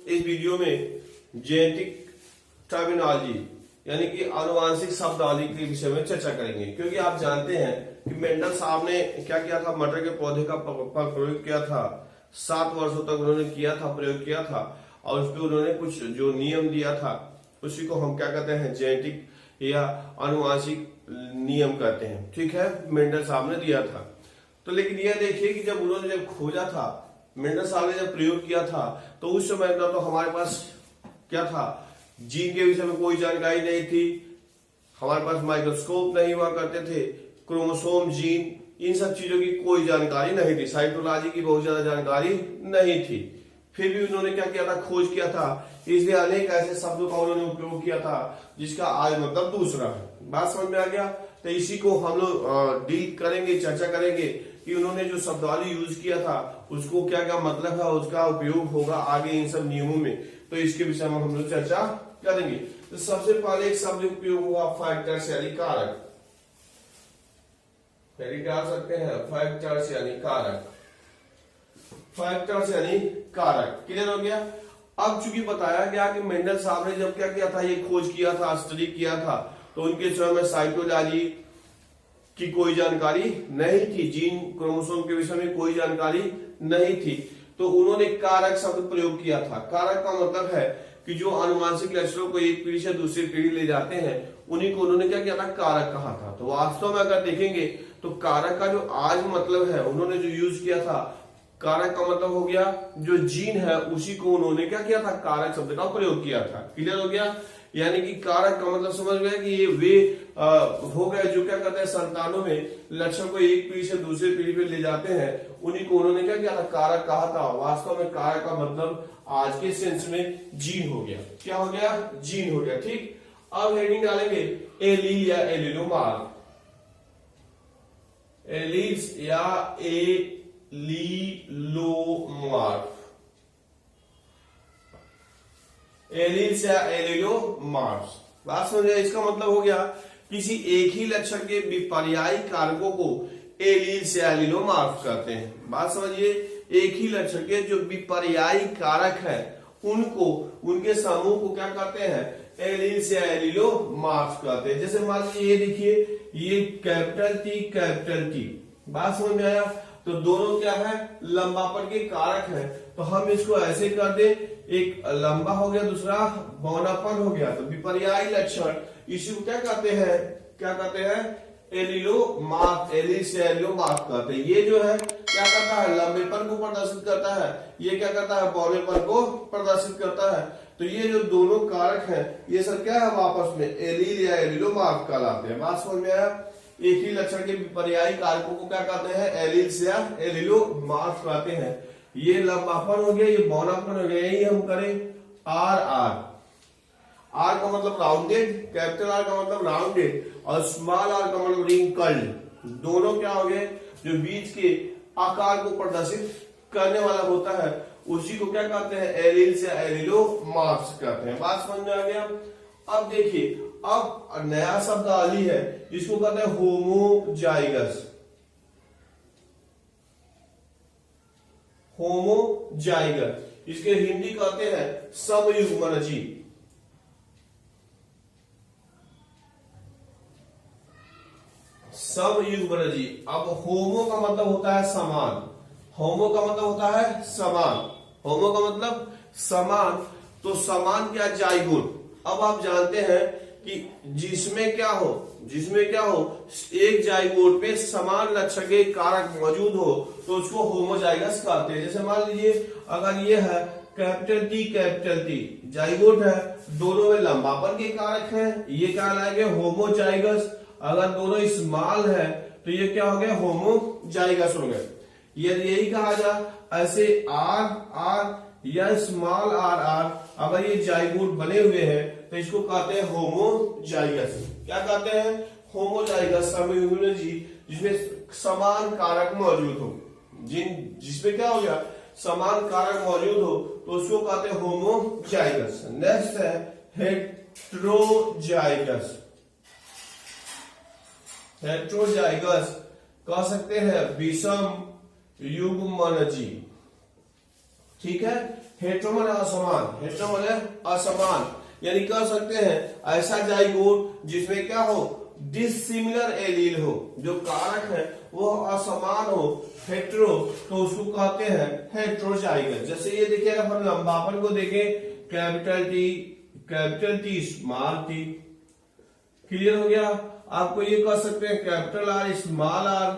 इस वीडियो में genetic terminology यानी कि आनुवांशिक शब्दावली के विषय में चर्चा करेंगे, क्योंकि आप जानते हैं कि मेंडल साहब ने क्या किया था, मटर के पौधे का प्रयोग किया था। 7 वर्षों तक उन्होंने किया था, प्रयोग किया था, और उस पर उन्होंने कुछ जो नियम दिया था उसी को हम क्या कहते हैं, जेनेटिक या आनुवांशिक नियम कहते हैं। ठीक है, मेंडल साहब ने दिया था। तो लेकिन यह देखिए कि जब उन्होंने खोजा था, मेंडल साहब ने जब प्रयोग किया था, तो उस समय ना तो हमारे पास क्या था, जीन के विषय में कोई जानकारी नहीं थी, हमारे पास माइक्रोस्कोप नहीं हुआ करते थे, क्रोमोसोम, जीन, इन सब चीजों की कोई जानकारी नहीं थी, साइटोलॉजी की बहुत ज्यादा जानकारी नहीं थी। फिर भी उन्होंने क्या किया था, खोज किया था, इसलिए अनेक ऐसे शब्दों का उन्होंने उपयोग किया था जिसका आज मतलब दूसरा है। बात समझ में आ गया? तो इसी को हम लोग डील करेंगे, चर्चा करेंगे कि उन्होंने जो शब्दावली यूज किया था उसको क्या क्या मतलब है, उसका उपयोग होगा आगे इन सब नियमों में, तो इसके विषय में हम लोग चर्चा करेंगे। तो सबसे पहले एक शब्द उपयोग हुआ फैक्टर्स यानी कारक। डाल सकते हैं फैक्टर्स यानी कारक, फैक्टर्स यानी कारक। क्लियर हो गया? अब चूंकि बताया गया कि मेंडल साहब ने जब क्या किया था, ये खोज किया था, स्टडी किया था, तो उनके समय में साइटोलॉजी की कोई जानकारी नहीं थी, जीन क्रोमोसोम के विषय में कोई जानकारी नहीं थी, तो उन्होंने कारक शब्द प्रयोग किया था। कारक का मतलब है कि जो आनुवांशिक लक्षणों को एक पीढ़ी से दूसरी पीढ़ी ले जाते हैं, उन्हीं को उन्होंने क्या किया था, कारक कहा था। तो वास्तव में अगर देखेंगे तो कारक का जो आज मतलब है, उन्होंने जो यूज किया था, कारक का मतलब हो गया जो जीन है उसी को उन्होंने क्या किया था, कारक शब्द का प्रयोग किया था। क्लियर हो गया? यानी कि कारक का मतलब समझ गए कि ये वे हो गए जो क्या कहते हैं, संतानों में लक्षण को एक पीढ़ी से दूसरी पीढ़ी पे ले जाते हैं, उन्हीं को उन्होंने क्या किया था, कारक कहा था। वास्तव में कारक का मतलब आज के सेंस में जीन हो गया। क्या हो गया? जीन हो गया। ठीक, अब हेडिंग डालेंगे एलील या एलिलोमार्फ। एलील्स या एलिलोमार्फ, एलील्स या एलिलोमार्फ। बात समझे? इसका मतलब हो गया किसी एक ही लक्षण के विपर्यायी कारकों को एलील्स या एलिलोमार्फ कहते हैं। बात समझिए, एक ही लक्षण के जो विपर्यायी कारक है उनको, उनके समूह को क्या कहते हैं, एलील्स या एलिलोमार्फ कहते हैं। जैसे मान लीजिए ये देखिए, ये कैपिटल टी, कैपिटल टी। बात समझ में आया? तो दोनों क्या है, लंबापन के कारक है, तो हम इसको ऐसे कर दे, एक लंबा हो गया, दूसरा बौनापन हो गया, तो विपर्यायी लक्षण, इसी को क्या कहते हैं, क्या कहते हैं, एलिलोमार्फ, एलील्स या एलिलोमार्फ कहते हैं। ये जो है क्या करता है, लंबेपन को प्रदर्शित करता है, ये क्या करता है, बौनेपन को प्रदर्शित करता है। तो ये जो दोनों कारक हैं, ये सब क्या है, आपस में एलील या एलिलोमार्फ कहलाते हैं। बात समझ में आया? एक ही लक्षण के विपर्यायी कारकों को क्या कहते हैं, एलील्स या एलिलोमार्फ कहते हैं। ये लंबापन हो गया, ये बौनापन हो गया, यही हम करें आर आर। आर का मतलब राउंडेड, कैपिटल आर का मतलब राउंडेड, और स्मॉल आर का मतलब रिंकल्ड। दोनों क्या हो गए, जो बीच के आकार को प्रदर्शित करने वाला होता है उसी को क्या कहते हैं, एलील्स या एलिलोमार्फ कहते हैं। बात समझ में आ गया? अब देखिए, अब नया शब्दावली है जिसको कहते हैं होमोजाइगस। होमोजाइगस, इसके हिंदी कहते हैं समयुग्मनजी। समयुग्मनजी। अब होमो का मतलब होता है समान, होमो का मतलब होता है समान, होमो का मतलब समान, तो समान क्या, जाइगोट। अब आप जानते हैं कि जिसमें क्या हो, जिसमें क्या हो, एक जाइगोट में समान लक्षण के कारक मौजूद हो तो उसको होमोजाइगस कहते हैं। जैसे मान लीजिए अगर ये है capital T, capital T, zygote है, दोनों में लंबापन के कारक हैं, ये क्या लाएंगे, होमोजाइगस। अगर दोनों स्मॉल है तो ये क्या हो गया, होमोजाइगस हो गए। यही कहा जा, ऐसे आर आर या स्मॉल आर आर अगर ये जाइगोट बने हुए हैं तो इसको कहते हैं होमोजाइगस। क्या कहते हैं, होमोजाइगस समयुग्मनजी, जिसमें समान कारक मौजूद हो, जिसमें क्या हो गया, समान कारक मौजूद हो तो उसको कहते हैं होमोजाइगस। नेक्स्ट है हेट्रोजाइगस। हेट्रोजाइगस कह सकते हैं विषम युग्मनजी। ठीक है। हेटेरो माने असमान, हेटेरो माने असमान, यानी कह सकते हैं ऐसा जाइगोट जिसमें क्या हो, डिसिमिलर एलील हो, जो कारक है वो असमान हो, हेटेरो, तो उसको कहते हैं हेटेरोजाइगस। जैसे ये देखिए, अगर हम लंबापन को देखें, capital T small T, clear हो गया। आपको ये कह सकते हैं कैपिटल आर स्मॉल आर,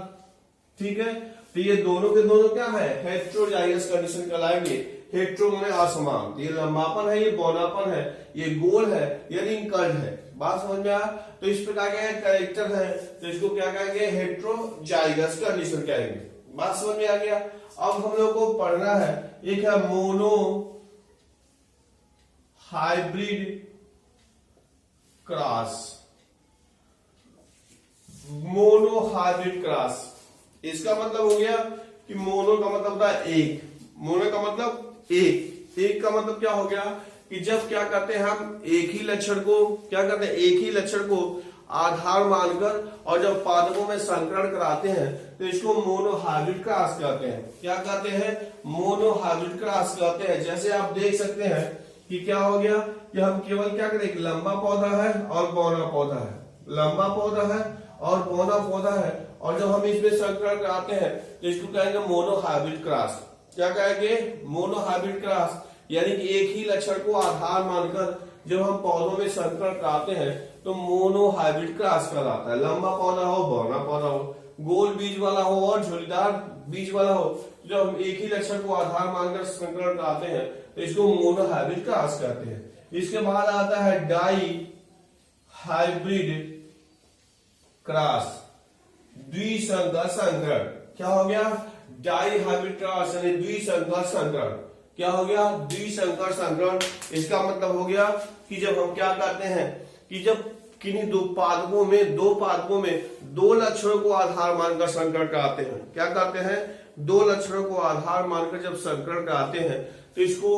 ठीक है। तो ये दोनों के दोनों क्या है, हेटेरोजाइगस कंडीशन कहलाएंगे। हेटेरो माने असमान, ये लंबापन है, ये बौनापन है, ये गोल है, ये रिंकल्ड है। बात समझ में आया। तो इस प्रकार के कैरेक्टर है, तो इसको क्या कहेंगे, हेटेरोजाइगस कंडीशन कहेंगे। बात समझ में आ गया। अब हम लोग को पढ़ना है, एक है mono hybrid cross, mono hybrid cross. इसका मतलब हो गया कि मोनो का मतलब होता है एक, मोनो का मतलब एक का मतलब क्या हो गया कि जब क्या करते हैं हम एक ही लक्षण को, क्या करते हैं, एक ही लक्षण को आधार मानकर और जब पादपों में संकरण कराते हैं तो इसको मोनोहाइब्रिड क्रॉस कहते हैं। क्या कहते हैं, मोनोहाइब्रिड क्रॉस कहते हैं। जैसे आप देख सकते हैं कि क्या हो गया कि हम केवल क्या करें, एक लंबा पौधा है और बौना पौधा है, लंबा पौधा है और बौना पौधा है, और जब हम इसमें संकरण कराते हैं तो इसको कहेंगे मोनोहाइब्रिड क्रॉस। क्या कहेंगे, मोनोहाइब्रिड क्रॉस, यानी कि एक ही लक्षण को आधार मानकर जब हम पौधों में संकरण कराते हैं तो मोनोहाइब्रिड क्रॉस कहलाता है। लंबा पौधा हो, बौना पौधा हो, गोल बीज वाला हो और झुर्रीदार बीज वाला हो, जब हम एक ही लक्षण को आधार मानकर संकरण कराते हैं तो इसको मोनोहाइब्रिड क्रॉस कहते हैं। इसके बाद आता है डाई हाइब्रिड क्रॉस, द्विसंकर संकरण। क्या हो गया, डाई हाइब्रिड क्रॉस यानी द्विसंकर संकरण। क्या हो गया, द्विसंकर संकरण। इसका मतलब हो गया कि जब हम क्या करते हैं कि जब किन्हीं दो पादपों में दो लक्षणों को आधार मानकर संकरण कराते हैं, क्या करते हैं, दो लक्षणों को आधार मानकर जब संकरण कराते हैं तो इसको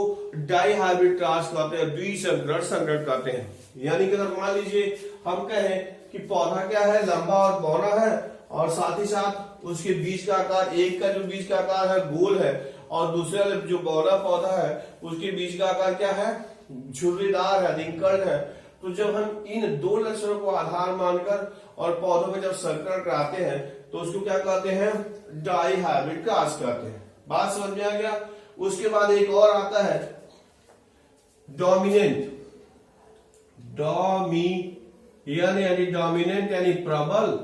डाई हाइब्रिड क्रॉस कहते हैं, द्विसंकर संकरण कहते हैं। यानी कि अगर मान लीजिए हम कहें कि पौधा क्या है, लंबा और बौना है, और साथ ही साथ उसके बीज का आकार, एक का जो बीज का आकार है गोल है और दूसरा जो बौना पौधा है उसके बीज का आकार क्या है, झुर्रीदार है, रिंकल्ड है। तो जब हम इन दो लक्षणों को आधार मानकर और पौधों में जब संकरण कराते हैं तो उसको क्या कहते हैं, डाई हाइब्रिड क्रॉस कहते हैं। बात समझ में आ गया। उसके बाद एक और आता है डोमिनेंट, यानी डोमिनेंट यानी प्रबल,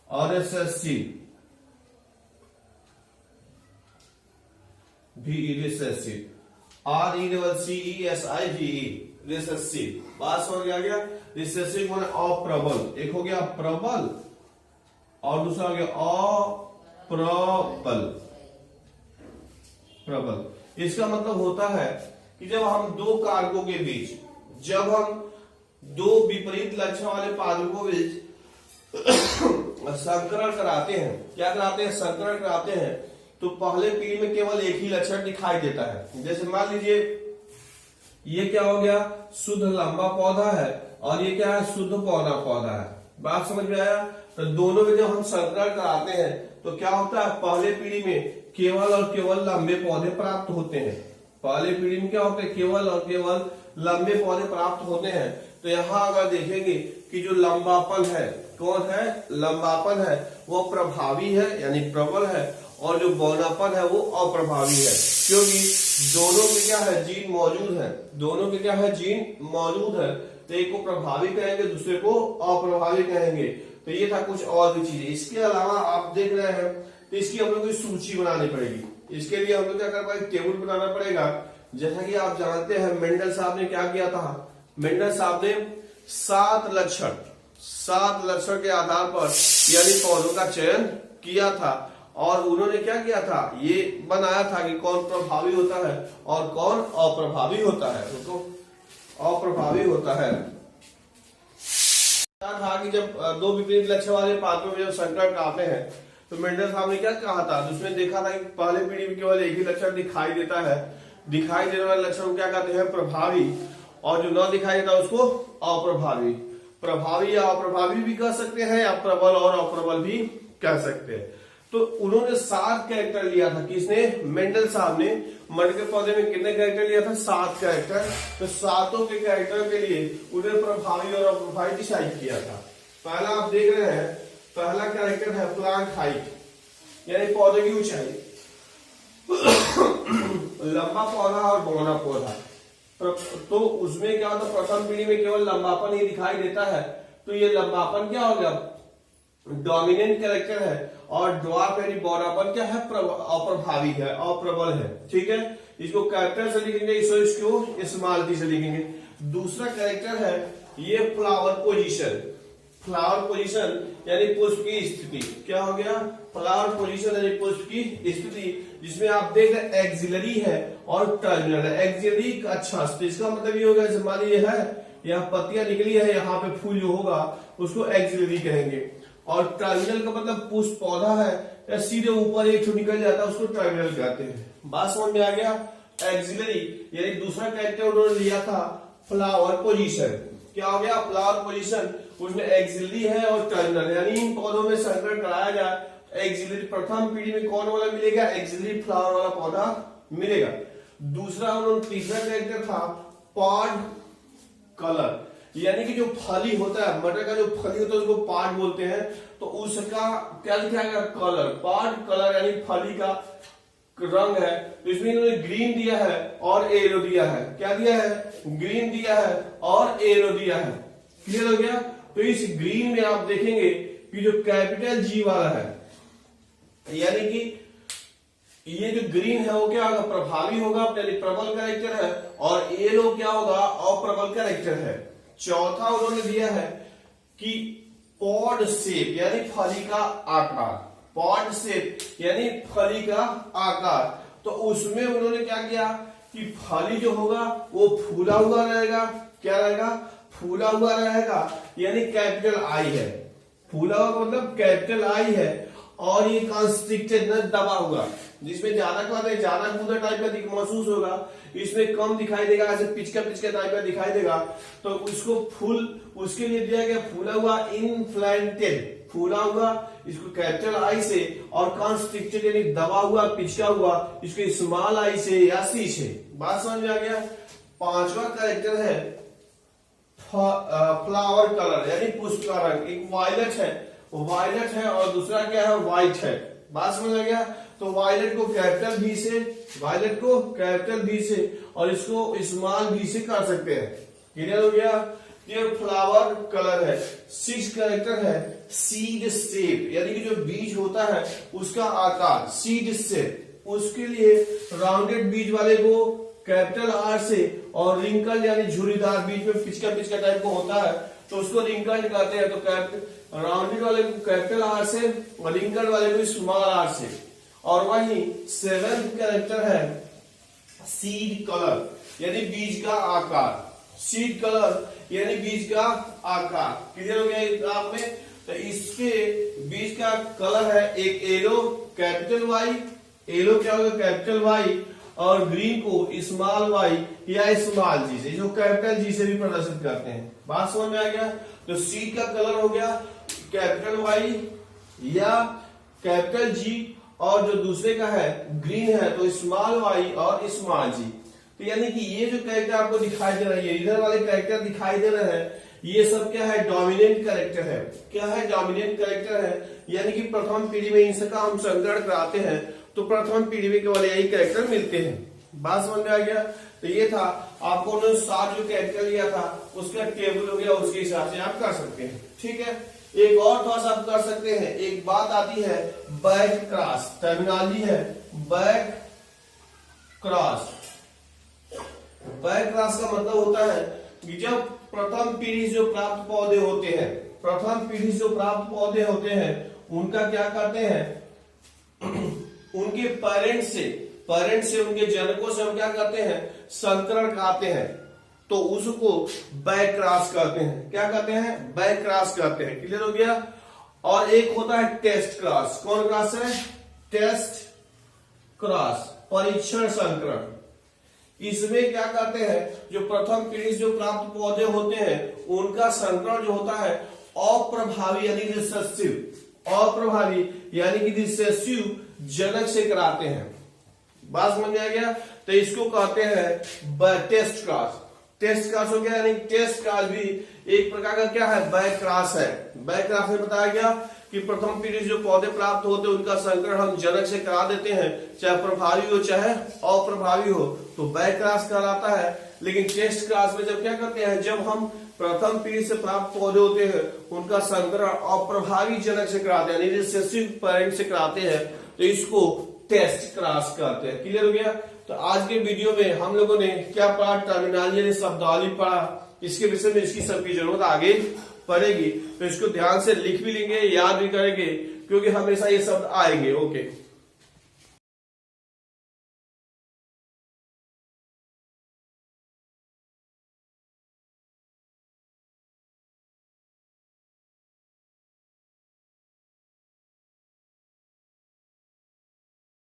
और रिसेसिव भी, रिसेसिव, RECESSIVE, रिसेसिव। बात समझ आ गया। रिसेसिव माने अप्रबल, एक हो गया प्रबल और दूसरा हो गया अप्रबल, प्रबल। इसका मतलब होता है कि जब हम दो कारकों के बीच, जब हम दो विपरीत लक्षण वाले पादपों के बीच संकरण कराते हैं, क्या कराते हैं, संकरण कराते हैं, तो पहले पीढ़ी में केवल एक ही लक्षण दिखाई देता है। जैसे मान लीजिए ये क्या हो गया, शुद्ध लंबा पौधा है और ये क्या है, शुद्ध बौना पौधा है। बात समझ में आया। तो दोनों में जब हम संकरण कराते हैं तो क्या होता है, पहले पीढ़ी में केवल और केवल लंबे पौधे प्राप्त होते हैं। पहले पीढ़ी में क्या होता है, केवल और केवल लंबे पौधे प्राप्त होते हैं। तो यहाँ अगर देखेंगे कि जो लंबापन है, कौन है, लंबापन है वो प्रभावी है यानी प्रबल है, और जो बौनापन है वो अप्रभावी है, क्योंकि दोनों में क्या है, जीन मौजूद है, दोनों में क्या है, जीन मौजूद है। तो एक को प्रभावी कहेंगे, दूसरे को अप्रभावी कहेंगे। तो ये था कुछ और भी चीजें। इसके अलावा आप देख रहे हैं तो इसकी हम लोग को सूची बनानी पड़ेगी। इसके लिए हम लोग क्या कर पाएंगे, टेबल बनाना पड़ेगा। जैसा कि आप जानते हैं मेंडल साहब ने क्या किया था, मेंडल साहब ने 7 लक्षण के आधार पर यानी पौधों का चयन किया था, और उन्होंने क्या किया था, ये बनाया था कि कौन प्रभावी होता है और कौन अप्रभावी होता है। तो अप्रभावी होता है क्या था कि जब दो विपरीत लक्षण वाले पादपों में जब संकरण कराते हैं तो मेंडल साहब ने क्या कहा था, उसमें देखा था कि पहले पीढ़ी में केवल एक ही लक्षण दिखाई देता है, दिखाई देने वाले लक्षण को क्या कहते हैं, प्रभावी, और जो न दिखाई देता उसको अप्रभावी। प्रभावी या अप्रभावी भी कह सकते हैं, या प्रबल और अप्रबल भी कह सकते हैं। तो उन्होंने 7 कैरेक्टर लिया था। किसने? मेंडल साहब ने। मटर के पौधे में कितने कैरेक्टर लिया था? 7 कैरेक्टर। तो सातों के कैरेक्टर के लिए उन्हें प्रभावी और अप्रभावी डिसाइड किया था। पहला आप देख रहे हैं, पहला कैरेक्टर है प्लांट हाइट, यानी पौधे की ऊंचाई। लंबा पौधा और बौना पौधा, तो उसमें क्या होता है, प्रथम पीढ़ी में केवल लंबापन ही दिखाई देता है। तो ये लंबापन क्या हो गया? डोमिनेंट कैरेक्टर है। और ड्वार्फ यानी बौनापन क्या है? अप्रभावी है, अप्रबल है। ठीक है, इसको कैपिटल से लिखेंगे, इसको स्मॉल टी से लिखेंगे। दूसरा कैरेक्टर है ये फ्लावर पोजीशन। फ्लावर पोजीशन यानी पुष्प की स्थिति। क्या हो गया? फ्लावर पोजीशन यानी पुष्प की स्थिति, जिसमें आप देख रहे हैं एक्सिलरी है और टर्मिनल है। एक्सिलरी अच्छा, तो इसका मतलब ये होगा, जैसे मान लीजिए है यहाँ पत्तियां निकली है, यहाँ पे फूल जो होगा उसको एक्सिलरी कहेंगे। और टर्मिनल का मतलब पुष्प पौधा है या सीधे ऊपर एक छो निकल जाता है, उसको टर्मिनल कहते हैं। बात समझ में आ गया? एक्सिलरी यानी दूसरा कैरेक्टर उन्होंने लिया था फ्लावर पोजीशन। क्या हो गया? फ्लावर पोजीशन, उसमें एक्सिलरी है और टर्मिनल, यानी इन पौधों में संकरण कराया जाए। एक्सिलरी प्रथम पीढ़ी में कौन वाला मिलेगा? एक्सिलरी फ्लावर वाला पौधा मिलेगा। दूसरा उन्होंने तीसरा कैरेक्टर था पॉड कलर, यानी कि जो फली होता है, मटर का जो फली होता है उसको पार्ट बोलते हैं। तो उसका क्या दिखाएगा? कलर। पार्ट कलर यानी फली का रंग है। तो इसमें इन्होंने ग्रीन दिया है और येलो दिया है। क्या दिया है? ग्रीन दिया है और येलो दिया है। क्लियर हो गया? तो इस ग्रीन में आप देखेंगे कि जो कैपिटल जी वाला है, यानी कि ये जो ग्रीन है वो क्या होगा? प्रभावी होगा, यानी प्रबल कैरेक्टर है। और येलो क्या होगा? अप्रबल कैरेक्टर है। चौथा उन्होंने दिया है कि पॉड शेप यानी फली का आकार। पॉड शेप यानी फली का आकार। तो उसमें उन्होंने क्या किया कि फली जो होगा वो फूला हुआ रहेगा। क्या रहेगा? फूला हुआ रहेगा, यानी कैपिटल आई है। फूला हुआ मतलब कैपिटल आई है। और ये कंस्ट्रिक्टेड न दबा हुआ, जिसमें ज्यादा ज्यादा कूदा टाइप का महसूस होगा, इसमें कम दिखाई देगा, ऐसे पिचका पिचका टाइप का दिखाई देगा। तो उसको फूल, उसके लिए दिया गया फूला हुआ, इनफ्लेटेड, फूला हुआ, इसको कैपिटल आई से, और कंस्ट्रिक्टेड यानी दबा हुआ, पिचका हुआ, इसको स्मॉल आई से या सी से। बात समझ में आ गया? पांचवा कैरेक्टर है फ्लावर कलर यानी पुष्प का रंग। एक वायलेट है और दूसरा क्या है? व्हाइट है। बात समझ आ गया? तो वायलेट को कैपिटल भी से, वायलेट को कैपिटल भी से और इसको स्मॉल भी से कर सकते हैं। क्लियर हो गया? ये फ्लावर कलर है। 6 कैरेक्टर है सीड शेप, यानी कि जो बीज होता है उसका आकार, सीड शेप। उसके लिए राउंडेड बीज वाले को कैपिटल आर से, और रिंकल यानी झुर्रीदार, बीच में पिचका पिचका टाइप को होता है तो उसको रिंकल कहते हैं। तो राउंडेड वाले को कैपिटल आर से और रिंकल वाले को स्मॉल आर से। और वही 7th कैरेक्टर है सीड कलर यानी बीज का आकार। सीड कलर यानी बीज का आकार। क्लियर हो गया ग्राफ में? तो इसके बीज का कलर है एक येलो, कैपिटल वाई, येलो क्या होगा? कैपिटल वाई, और ग्रीन को स्मॉल वाई या स्मॉल जी से, जो कैपिटल जी से भी प्रदर्शित करते हैं। बात समझ में आ गया? तो सीड का कलर हो गया कैपिटल वाई या कैपिटल जी, और जो दूसरे का है ग्रीन है तो स्मॉल वाई और स्मॉल जी। तो यानी कि ये जो कैरेक्टर आपको दिखाई दे रहा है, इधर वाले कैरेक्टर दिखाई दे रहे हैं, ये सब क्या है? डोमिनेंट कैरेक्टर है। क्या है? डोमिनेंट कैरेक्टर है। यानी कि प्रथम पीढ़ी में इनका हम संकरण कराते हैं तो प्रथम पीढ़ी में केवल यही कैरेक्टर मिलते हैं। बात समझ में आ गया? तो ये था, आपको उन्होंने 7 जो कैरेक्टर लिया था उसका टेबल हो गया, उसके हिसाब से आप कर सकते हैं। ठीक है, एक और थोड़ा सा आप कर सकते हैं। एक बात आती है बैक क्रॉस, टर्मिनोलॉजी है बैक क्रॉस। बैक क्रॉस का मतलब होता है कि जब प्रथम पीढ़ी से जो प्राप्त पौधे होते हैं, प्रथम पीढ़ी से जो प्राप्त पौधे होते हैं उनका क्या करते हैं? उनके पेरेंट्स से उनके जनकों से हम क्या करते हैं? संकरण कराते हैं, तो उसको बैक क्रॉस कहते हैं। क्या कहते हैं? बैक क्रॉस कहते हैं। क्लियर हो गया? और एक होता है टेस्ट क्रॉस। कौन क्रॉस है? टेस्ट क्रॉस, परीक्षण संकरण। इसमें क्या करते हैं? जो प्रथम पीढ़ी से जो प्राप्त पौधे होते हैं उनका संकरण जो होता है अप्रभावी यानी रिसेसिव, अप्रभावी यानी कि रिसेसिव जनक से कराते हैं। बात समझ में आ गया? तो इसको कहते हैं टेस्ट क्रॉस। टेस्ट क्रॉस हो गया, यानी टेस्ट क्रॉस भी एक प्रकार का क्या है, बैक क्रॉस है। बैक क्रॉस में बताया गया कि प्रथम पीढ़ी जो पौधे प्राप्त होते हैं उनका संकरण हम जनक से करा देते हैं, चाहे प्रभावी हो चाहे अप्रभावी हो, तो बैक क्रॉस कहलाता है। लेकिन टेस्ट क्रॉस में जब क्या करते हैं, जब हम प्रथम पीढ़ी से प्राप्त पौधे होते हैं उनका संकरण अप्रभावी जनक से कराते हैं, यानी रिसेसिव पेरेंट से कराते हैं, तो इसको टेस्ट क्रॉस कहते हैं। क्लियर हो गया? तो आज के वीडियो में हम लोगों ने क्या पढ़ा, टर्मिनोलॉजी शब्दावली पढ़ा, इसके विषय में इसकी सबकी जरूरत आगे पड़ेगी, तो इसको ध्यान से लिख भी लेंगे, याद भी करेंगे, क्योंकि हमेशा ये शब्द आएंगे। ओके।